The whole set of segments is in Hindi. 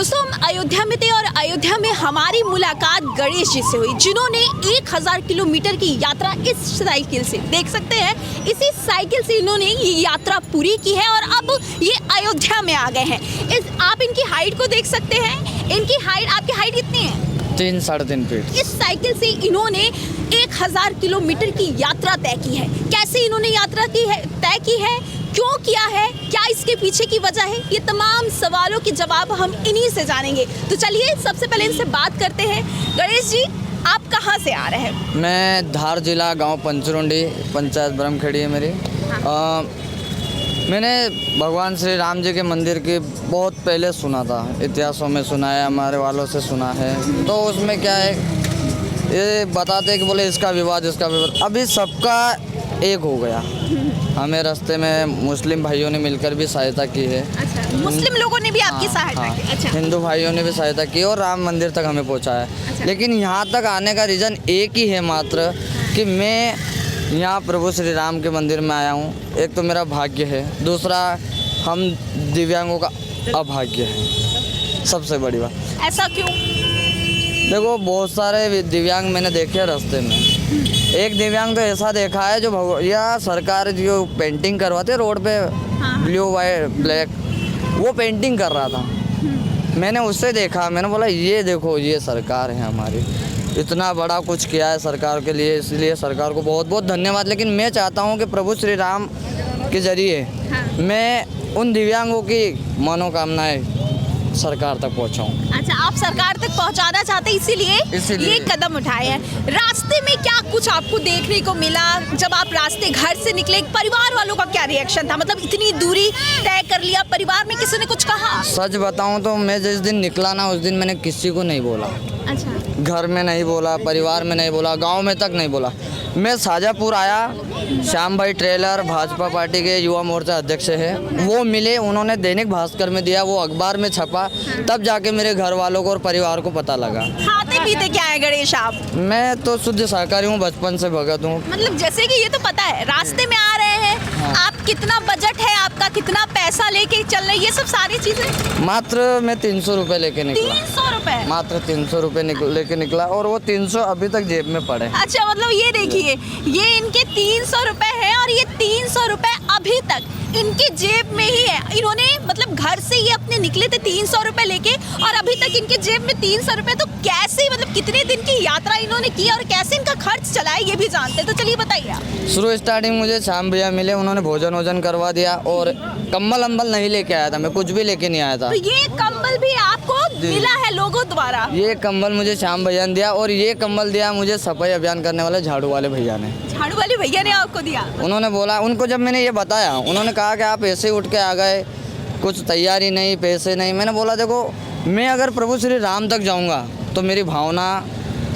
दोस्तों हम अयोध्या में थे और अयोध्या में हमारी मुलाकात गणेश जी से हुई, जिन्होंने 1000 किलोमीटर की यात्रा इस साइकिल से, देख सकते हैं, इसी साइकिल से इन्होंने ये यात्रा पूरी की है और अब ये अयोध्या में आ गए हैं। आप इनकी हाइट को देख सकते हैं। इनकी हाइट, आपकी हाइट कितनी है? 3-3.5 फीट। इस साइकिल से इन्होंने 1000 किलोमीटर की यात्रा तय की है। कैसे इन्होंने यात्रा तय की है, क्यों किया है, क्या इसके पीछे की वजह है, ये तमाम सवालों के जवाब हम इन्हीं से जानेंगे। तो चलिए सबसे पहले इनसे बात करते हैं। गणेश जी, आप कहाँ से आ रहे हैं? मैं धार जिला, गांव पंचरुंडी, पंचायत ब्रह्मखेड़ी है मेरी। मैंने भगवान श्री राम जी के मंदिर की बहुत पहले सुना था, इतिहासों में सुना है, हमारे वालों से सुना है। तो उसमें क्या है, ये बताते हैं कि बोले इसका विवाद, अभी सबका एक हो गया। हमें रास्ते में मुस्लिम भाइयों ने मिलकर भी सहायता की है। अच्छा, मुस्लिम लोगों ने भी आपकी सहायता की? अच्छा। हिंदू भाइयों ने भी सहायता की और राम मंदिर तक हमें पहुंचाया। अच्छा। लेकिन यहाँ तक आने का रीज़न एक ही है मात्र, कि मैं यहाँ प्रभु श्री राम के मंदिर में आया हूँ। एक तो मेरा भाग्य है, दूसरा हम दिव्यांगों का अभाग्य है। सबसे बड़ी बात। ऐसा क्यों? देखो, बहुत सारे दिव्यांग मैंने देखे रास्ते में। एक दिव्यांग तो ऐसा देखा है जो या सरकार जो पेंटिंग करवाते रोड पे, ब्लू वाइट ब्लैक, वो पेंटिंग कर रहा था। मैंने उससे देखा, मैंने बोला ये देखो, ये सरकार है हमारी, इतना बड़ा कुछ किया है सरकार के लिए, इसलिए सरकार को बहुत बहुत धन्यवाद। लेकिन मैं चाहता हूँ कि प्रभु श्री राम के जरिए मैं उन दिव्यांगों की मनोकामनाएं सरकार तक पहुँचाऊँ। अच्छा, आप सरकार तक पहुंचाना चाहते हैं, इसीलिए ये कदम उठाए हैं। रास्ते में क्या कुछ आपको देखने को मिला? जब आप रास्ते घर से निकले, परिवार वालों का क्या रिएक्शन था? मतलब इतनी दूरी तय कर लिया, परिवार में किसी ने कुछ कहा? सच बताऊं तो मैं जिस दिन निकला ना, उस दिन मैंने किसी को नहीं बोला। अच्छा। घर में नहीं बोला, परिवार में नहीं बोला, गाँव में तक नहीं बोला। मैं शाजापुर आया, श्याम भाई ट्रेलर भाजपा पार्टी के युवा मोर्चा अध्यक्ष है, वो मिले, उन्होंने दैनिक भास्कर में दिया, वो अखबार में छपा, तब जाके मेरे घर वालों को और परिवार को पता लगा। खाते पीते क्या है गणेश आप? मैं तो शुद्ध शाकाहारी हूँ, बचपन से भगत हूँ। मतलब जैसे कि ये तो पता है, रास्ते में आ रहे हैं, आप कितना बजट है आपका, कितना पैसा लेके चल रहे, ये सब सारी चीजें? मात्र मैं 300 रुपये लेके निकला। 300 रुपए? मात्र 300 रुपये लेके निकला, और वो 300 अभी तक जेब में पड़े। अच्छा, मतलब ये देखिए, ये इनके 300 रुपए है और ये 300 रुपए अभी तक इनके जेब में ही है। इन्होंने मतलब घर से ये अपने निकले थे 300 रुपए लेके, और अभी तक इनके जेब में 300 रुपए। तो कैसे, मतलब कितने दिन की यात्रा इन्होंने की और कैसे इनका खर्च चला है, ये भी जानते हैं। तो चलिए बताइए आप। शुरू स्टार्टिंग मुझे श्याम भैया मिले, उन्होंने भोजन वोजन करवा दिया, और कम्बल अम्बल नहीं लेके आया था मैं, कुछ भी लेके नहीं आया था। तो ये कंबल भी आपको मिला है लोगों द्वारा? ये कंबल मुझे श्याम भैया ने दिया, और ये कंबल दिया मुझे सफाई अभियान करने वाले झाड़ू वाले भैया ने। झाड़ू वाले भैया ने आपको दिया? उन्होंने बोला, उनको जब मैंने ये बताया, उन्होंने कहा कि आप ऐसे उठ के आ गए, कुछ तैयारी नहीं, पैसे नहीं। मैंने बोला देखो, मैं अगर प्रभु श्री राम तक जाऊंगा तो मेरी भावना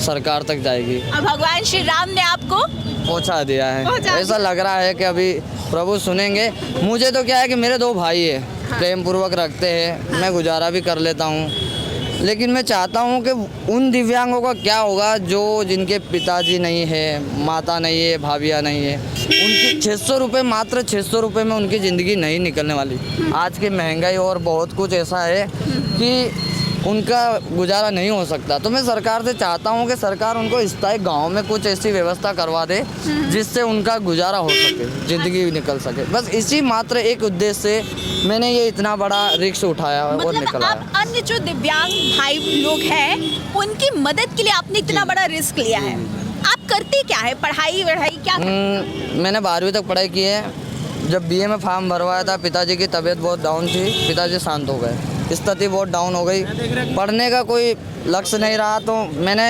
सरकार तक जाएगी। और भगवान श्री राम ने आपको पहुंचा दिया है। ऐसा लग रहा है कि अभी प्रभु सुनेंगे। मुझे तो क्या है कि मेरे 2 भाई है, प्रेम पूर्वक रखते हैं, मैं गुजारा भी कर लेता हूँ। लेकिन मैं चाहता हूँ कि उन दिव्यांगों का क्या होगा जो जिनके पिताजी नहीं है, माता नहीं है, भाभियाँ नहीं है, उनकी 600 रुपये, मात्र 600 रुपये में उनकी ज़िंदगी नहीं निकलने वाली। आज की महंगाई और बहुत कुछ ऐसा है कि उनका गुजारा नहीं हो सकता। तो मैं सरकार से चाहता हूँ कि सरकार उनको स्थायी गांव में कुछ ऐसी व्यवस्था करवा दे जिससे उनका गुजारा हो सके, ज़िंदगी निकल सके। बस इसी मात्र एक उद्देश्य से मैंने ये इतना बड़ा रिस्क उठाया और निकला। आप अन्य जो दिव्यांग भाई लोग हैं, उनकी मदद के लिए आपने इतना बड़ा रिस्क लिया है। आप करते क्या है, पढ़ाई वढ़ाई क्या? मैंने 12वीं तक पढ़ाई की है। जब BA में फॉर्म भरवाया था, पिताजी की तबीयत बहुत डाउन थी, पिताजी शांत हो गए, स्थिति बहुत डाउन हो गई, पढ़ने का कोई लक्ष्य नहीं रहा, तो मैंने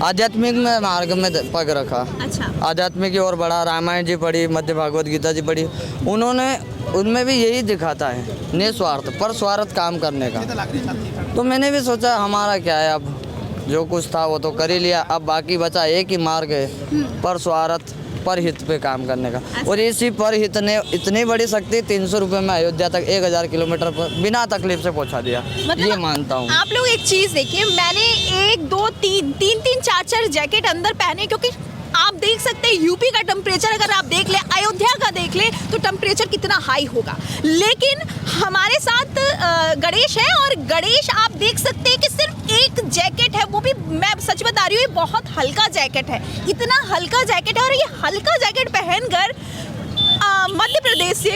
आध्यात्मिक में मार्ग में पग रखा। अच्छा। आध्यात्मिक की ओर बढ़ा, रामायण जी पढ़ी, मध्य भागवत गीता जी पढ़ी। उनमें भी यही दिखाता है, निस्वार्थ पर स्वार्थ काम करने का। तो मैंने भी सोचा हमारा क्या है, अब जो कुछ था वो तो कर ही लिया, अब बाकी बचा एक ही मार्ग है, पर स्वार्थ पर हित पे काम करने का। और इसी पर हित ने इतनी बड़ी शक्ति 300 रुपये में अयोध्या तक 1000 किलोमीटर पर बिना तकलीफ से पहुंचा दिया। मतलब ये मानता हूँ। आप लोग एक चीज़ देखिए, मैंने 1 2 3 4 जैकेट अंदर पहने, क्योंकि आप देख सकते हैं यूपी का टेम्परेचर अगर आप देख ले, अयोध्या का देख ले, तो टेम्परेचर कितना हाई होगा। लेकिन हमारे साथ गणेश है, और गणेश आप देख सकते हैं कि सिर्फ एक जैकेट है, वो भी मैं सच बता रही हूँ, ये बहुत हल्का जैकेट है, इतना हल्का जैकेट है, और ये हल्का जैकेट पहनकर मध्य प्रदेश से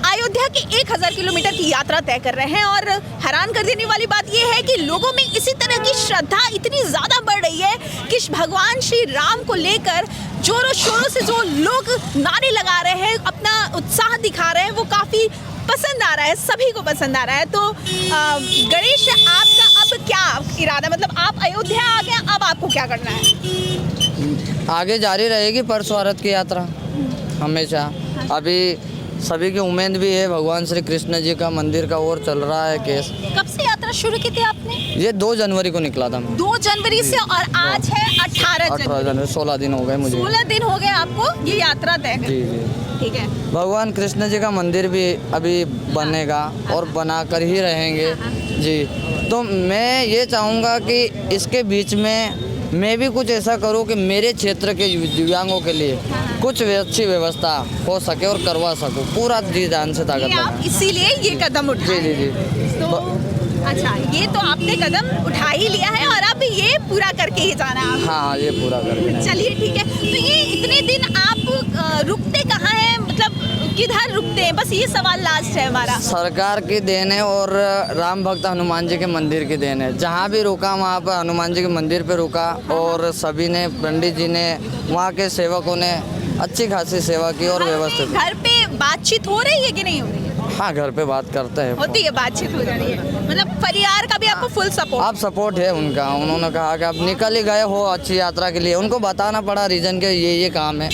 अयोध्या की 1000 किलोमीटर की यात्रा तय कर रहे हैं। और हैरान कर देने वाली बात यह है कि लोगों में इसी तरह की श्रद्धा इतनी ज़्यादा बढ़ रही है कि भगवान श्री राम को लेकर जोरों शोरों से जो लोग नारे लगा रहे हैं, अपना उत्साह दिखा रहे हैं, वो काफ़ी पसंद आ रहा है, सभी को पसंद आ रहा है। तो गणेश, आपका अब क्या इरादा, मतलब आप अयोध्या आ गए, अब आपको क्या करना है? आगे जारी रहेगी परसों भारत की यात्रा हमेशा। अभी सभी की उम्मीद भी है, भगवान श्री कृष्ण जी का मंदिर का और चल रहा है केस। कब से यात्रा शुरू की थी आपने? ये 2 जनवरी को निकला था मैं। 2 जनवरी से, और आज है 18 जनवरी। 16 दिन हो गए मुझे। 16 दिन हो गए आपको ये यात्रा तय करते। जी जी, ठीक है। भगवान कृष्ण जी का मंदिर भी अभी बनेगा और बनाकर ही रहेंगे जी। तो मैं ये चाहूँगा कि इसके बीच में मैं भी कुछ ऐसा करूँ कि मेरे क्षेत्र के दिव्यांगों के लिए कुछ अच्छी व्यवस्था हो सके और करवा सकूँ, पूरा जी जान से ताकत ये आप लगा। इसीलिए ये कदम उठाए। जी जी जी। तो अच्छा, ये तो आपने कदम उठा ही लिया है, और अब ये पूरा करके ही जाना है आपको। हाँ, ये पूरा करके। चलिए ठीक है। तो ये इतने दिन आप रुकते कहाँ हैं, मतलब किधर रुकते हैं? बस ये सवाल लास्ट है हमारा। सरकार की देन है और राम भक्त हनुमान जी के मंदिर की देन है। जहाँ भी रुका वहाँ पर हनुमान जी के मंदिर पे रुका, और सभी ने, पंडित जी ने, वहाँ के सेवकों ने अच्छी खासी सेवा की और व्यवस्थित। घर पे बातचीत हो रही है कि नहीं हो रही है? हाँ, घर पे बात करते हैं। होती है, बातचीत हो रही है, मतलब परिवार का भी आपको फुल सपोर्ट? आप सपोर्ट है उनका। उन्होंने कहा कि आप निकल ही गए हो अच्छी यात्रा के लिए, उनको बताना पड़ा रीजन के ये काम है,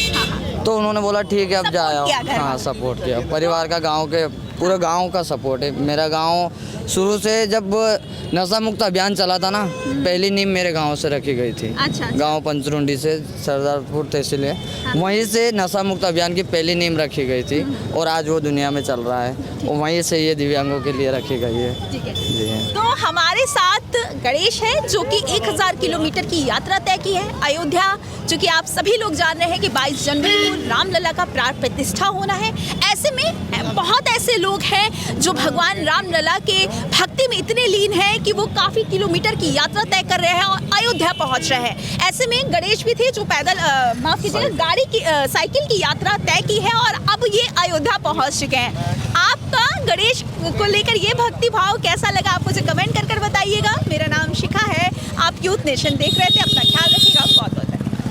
तो उन्होंने बोला ठीक है अब जाओ। हाँ, सपोर्ट किया परिवार का, गांव के पूरे गांव का सपोर्ट है। मेरा गांव शुरू से जब नशा मुक्त अभियान चला था ना, पहली नींव मेरे गांव से रखी गई थी। अच्छा। गांव पंचरुंडी से, सरदारपुर तहसील है, वहीं से नशा मुक्त अभियान की पहली नींव रखी गई थी, और आज वो दुनिया में चल रहा है, और वहीं से ये दिव्यांगों के लिए रखी गई है। ठीक है। जी हाँ। तो हमारे साथ गणेश है, जो कि 1000 किलोमीटर की यात्रा तय की है अयोध्या, जो कि आप सभी लोग जान रहे हैं कि 22 जनवरी को रामलला का प्राण प्रतिष्ठा होना है। ऐसे में बहुत ऐसे लोग हैं जो भगवान रामलला के भक्ति में इतने लीन हैं कि वो काफ़ी किलोमीटर की यात्रा तय कर रहे हैं और अयोध्या पहुंच रहे हैं। ऐसे में गणेश भी थे जो पैदल, माफ कीजिएगा, गाड़ी की, साइकिल की यात्रा तय की है, और अब ये अयोध्या पहुंच चुके हैं। आपका गणेश को लेकर ये भक्ति भाव कैसा लगा, आप मुझे कमेंट कर बताइएगा। मेरा नाम शिखा है, आप यूथ नेशन देख रहे थे। अपना ख्याल रखिएगा।